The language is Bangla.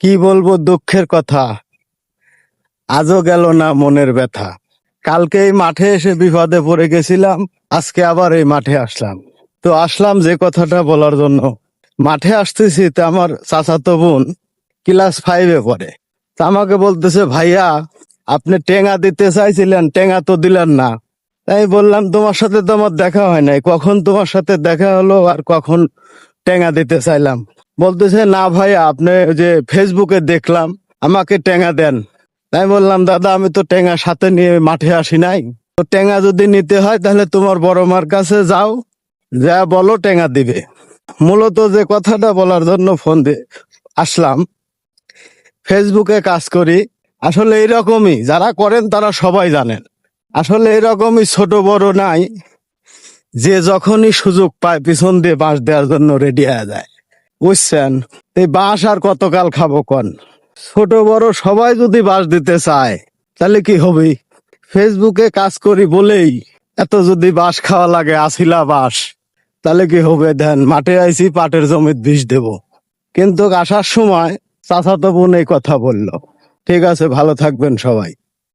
কি বলবো, দুঃখের কথা। আজও গেল না মনের ব্যথা। কালকে এই মাঠে এসে বিপদে পড়ে গেছিলাম, আজকে আবার এই মাঠে আসলাম। তো আসলাম যে কথাটা বলার জন্য। মাঠে আসতেছি, তো আমার চাচাতো বোন ক্লাস 5-এ পড়ে। তা আমাকে বলতেছে, ভাইয়া আপনি টেঙা দিতে চাইছিলেন, টেঙা তো দিলেন না। তাই বললাম, তোমার সাথে তো আমার দেখা হয় নাই, কখন তোমার সাথে দেখা হলো আর কখন টেঙা দিতে চাইলাম। বলতেছে, না ভাইয়া আপনি ওই যে ফেসবুকে দেখলাম, আমাকে টেঙা দেন। তাই বললাম, দাদা আমি তো টেঙা সাথে নিয়ে মাঠে আসি নাই। তো টেঙা যদি নিতে হয় তাহলে তোমার বড় মার কাছে যাও, যা বলো টেঙা দিবে। মূলত যে কথাটা বলার জন্য ফোন দিয়ে আসলাম, ফেসবুকে কাজ করি। আসলে এরকমই যারা করেন তারা সবাই জানেন। আসলে এরকমই ছোট বড় নাই, যে যখনই সুযোগ পায় পিছন দিয়ে বাঁশ দেওয়ার জন্য রেডি হয়ে যায়, বুঝছেন? এই বাঁশ আর কতকাল খাবো কন? ছোট বড় সবাই যদি বাঁশ দিতে চায় তাহলে কি হবে? ফেসবুকে কাজ করি বলেই এত যদি বাঁশ খাওয়া লাগে, আসিলা বাঁশ, তাহলে কি হবে? দেন মাঠে আইছি, পাটের জমিত বিষ দেব। কিন্তু আসার সময় চাচাতো বোন এই কথা বলল। ঠিক আছে, ভালো থাকবেন সবাই।